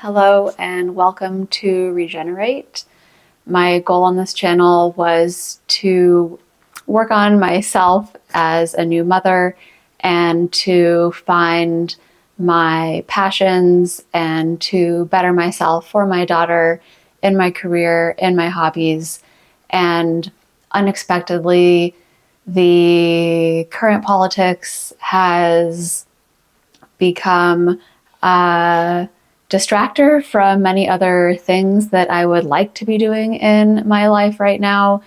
Hello and welcome to Regenerate. My goal on this channel was to work on myself as a new mother and to find my passions and to better myself for my daughter in my career, in my hobbies. And unexpectedly, the current politics has become a distractor from many other things that I would like to be doing in my life right now.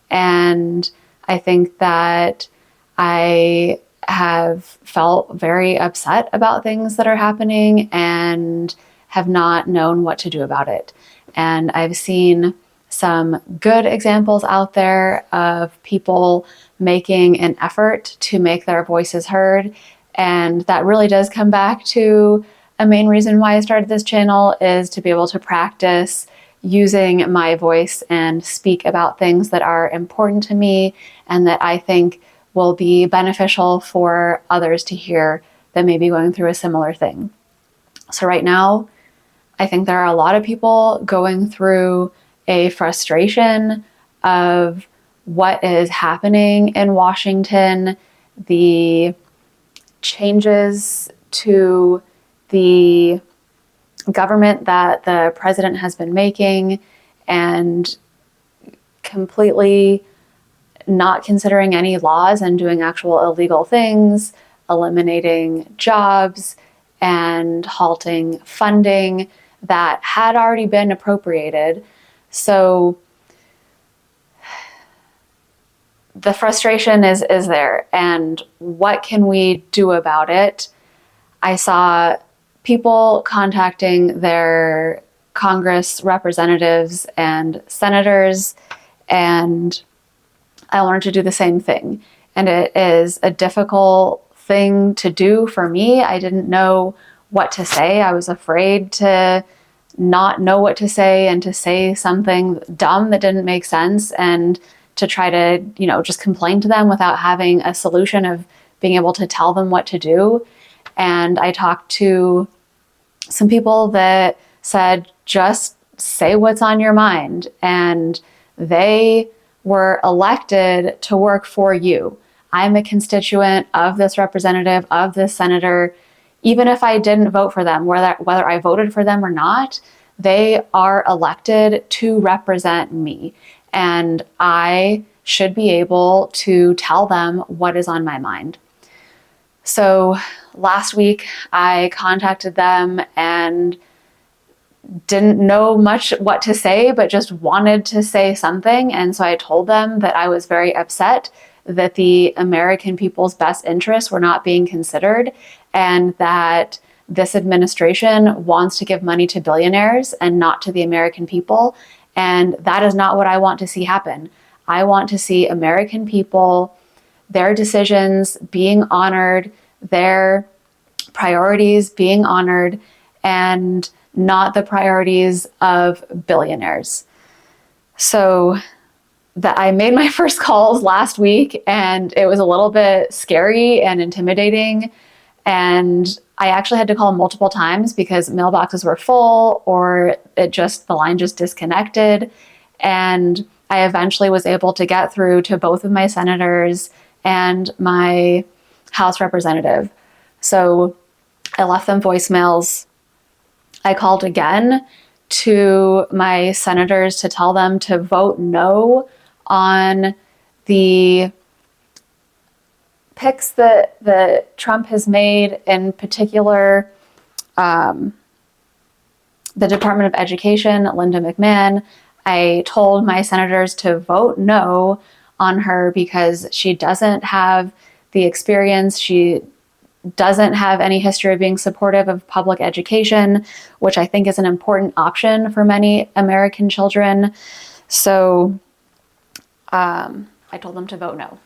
And I think that I have felt very upset about things that are happening and have not known what to do about it. And I've seen some good examples out there of people making an effort to make their voices heard. And that really does come back to a main reason why I started this channel, is to be able to practice using my voice and speak about things that are important to me and that I think will be beneficial for others to hear that may be going through a similar thing. So right now, I think there are a lot of people going through a frustration of what is happening in Washington, the changes to the government that the president has been making, and completely not considering any laws and doing actual illegal things, eliminating jobs and halting funding that had already been appropriated. So the frustration is there, and what can we do about it? I saw people contacting their Congress representatives and senators, and I wanted to do the same thing. And it is a difficult thing to do for me. I didn't know what to say. I was afraid to not know what to say and to say something dumb that didn't make sense, and to try to, just complain to them without having a solution of being able to tell them what to do. And I talked to some people that said, just say what's on your mind. And they were elected to work for you. I'm a constituent of this representative, of this senator. Even if I didn't vote for them, whether I voted for them or not, they are elected to represent me. And I should be able to tell them what is on my mind. So last week I contacted them and didn't know much what to say, but just wanted to say something. And so I told them that I was very upset that the American people's best interests were not being considered, and that this administration wants to give money to billionaires and not to the American people. And that is not what I want to see happen. I want to see American people, their decisions being honored, their priorities being honored, and not the priorities of billionaires. So that I made my first calls last week, and it was a little bit scary and intimidating. And I actually had to call multiple times because mailboxes were full, or the line just disconnected. And I eventually was able to get through to both of my senators and my House representative. So I left them voicemails. I called again to my senators to tell them to vote no on the picks that Trump has made, in particular, the Department of Education, Linda McMahon. I told my senators to vote no on her because she doesn't have the experience. She doesn't have any history of being supportive of public education, which I think is an important option for many American children. So I told them to vote no.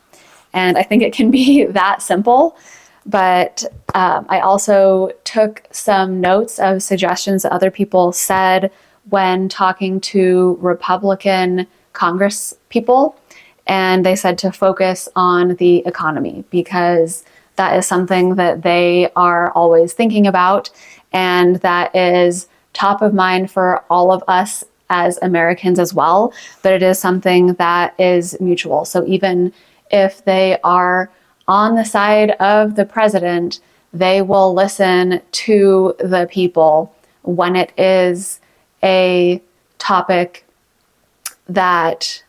And I think it can be that simple. But I also took some notes of suggestions that other people said when talking to Republican Congress people. And they said to focus on the economy, because that is something that they are always thinking about, and that is top of mind for all of us as Americans as well, but it is something that is mutual. So even if they are on the side of the president, they will listen to the people when it is a topic that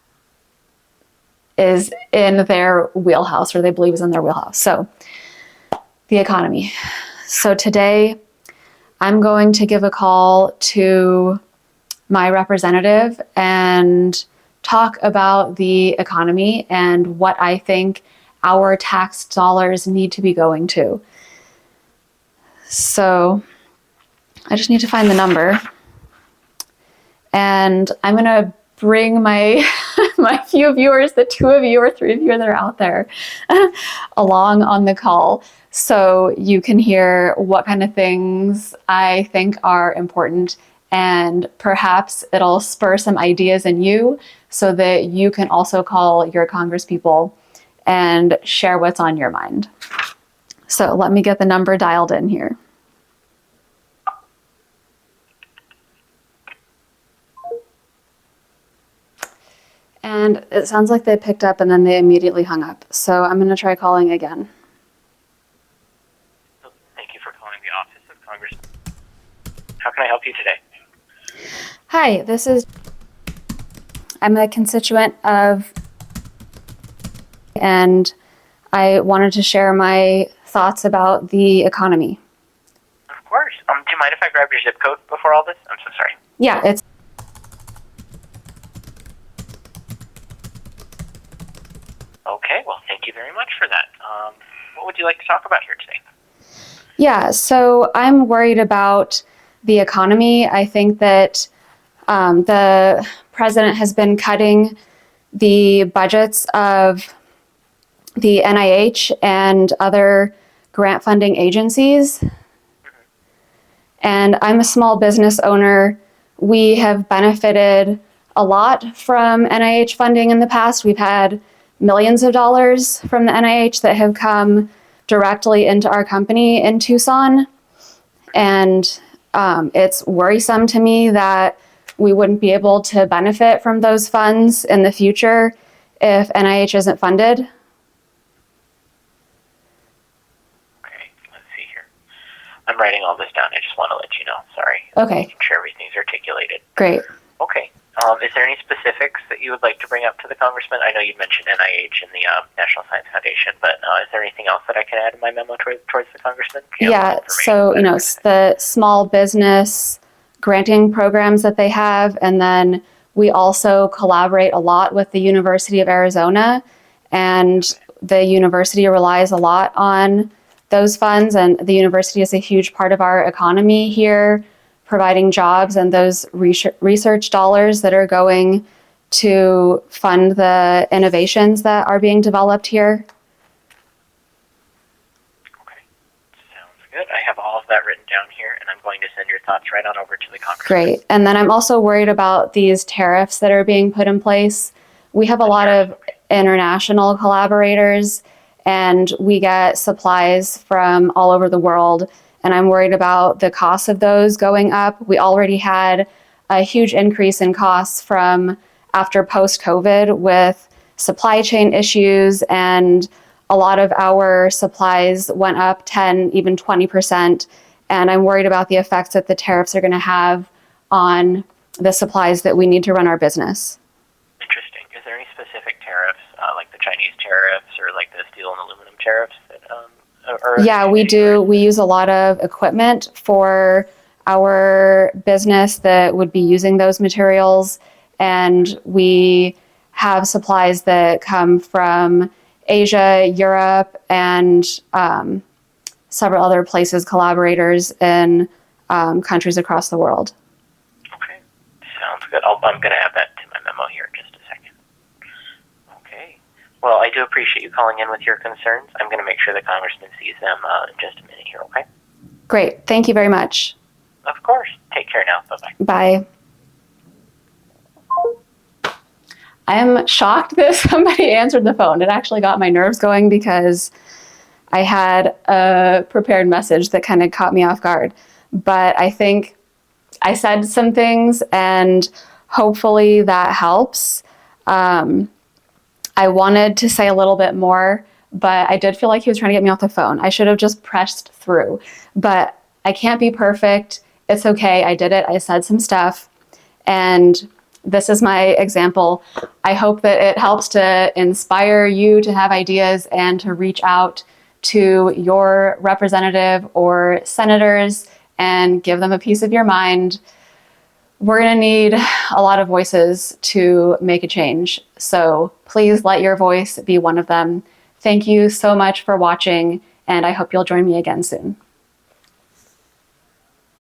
is in their wheelhouse, or they believe is in their wheelhouse. So the economy. So today I'm going to give a call to my representative and talk about the economy and what I think our tax dollars need to be going to. So I just need to find the number. And I'm going to bring my my few viewers, the 2 of you or 3 of you that are out there, along on the call, so you can hear what kind of things I think are important, and perhaps it'll spur some ideas in you so that you can also call your congresspeople and share what's on your mind. So let me get the number dialed in here. And it sounds like they picked up and then they immediately hung up. So I'm going to try calling again. Thank you for calling the office of Congress. How can I help you today? Hi, I'm a constituent of, and I wanted to share my thoughts about the economy. Of course. Do you mind if I grab your zip code before all this? I'm so sorry. Yeah, it's Okay, well, thank you very much for that. What would you like to talk about here today? Yeah, so I'm worried about the economy. I think that the president has been cutting the budgets of the NIH and other grant funding agencies. And I'm a small business owner. We have benefited a lot from NIH funding in the past. We've had millions of dollars from the NIH that have come directly into our company in Tucson. And it's worrisome to me that we wouldn't be able to benefit from those funds in the future if NIH isn't funded. Okay, let's see here. I'm writing all this down. I just want to let you know. Sorry. Okay. Making sure everything's articulated. Great. Okay. Is there any specifics that you would like to bring up to the congressman? I know you mentioned NIH and the National Science Foundation, but is there anything else that I can add in my memo towards the congressman? Yeah, so, the small business granting programs that they have, and then we also collaborate a lot with the University of Arizona, and the university relies a lot on those funds, and the university is a huge part of our economy here, providing jobs and those research dollars that are going to fund the innovations that are being developed here. Okay, sounds good. I have all of that written down here, and I'm going to send your thoughts right on over to the congressman. Great. And then I'm also worried about these tariffs that are being put in place. We have a lot of international collaborators, and we get supplies from all over the world. And I'm worried about the cost of those going up. We already had a huge increase in costs from after post-COVID with supply chain issues, and a lot of our supplies went up 10, even 20%. And I'm worried about the effects that the tariffs are going to have on the supplies that we need to run our business. Interesting. Is there any specific tariffs, like the Chinese tariffs or like the steel and aluminum tariffs that Yeah, we do. We use a lot of equipment for our business that would be using those materials, and we have supplies that come from Asia, Europe, and several other places, collaborators in countries across the world. Okay, sounds good. I'm going to add that to my memo here in just a second. Okay. Well, I do appreciate you calling in with your concerns. I'm going to make sure the congressman sees them in just a minute here, okay? Great. Thank you very much. Of course. Take care now. Bye-bye. Bye. I am shocked that somebody answered the phone. It actually got my nerves going because I had a prepared message that kind of caught me off guard. But I think I said some things, and hopefully that helps. I wanted to say a little bit more, but I did feel like he was trying to get me off the phone. I should have just pressed through, but I can't be perfect. It's okay. I did it. I said some stuff, and this is my example. I hope that it helps to inspire you to have ideas and to reach out to your representative or senators and give them a piece of your mind. We're going to need a lot of voices to make a change. So please let your voice be one of them. Thank you so much for watching, and I hope you'll join me again soon.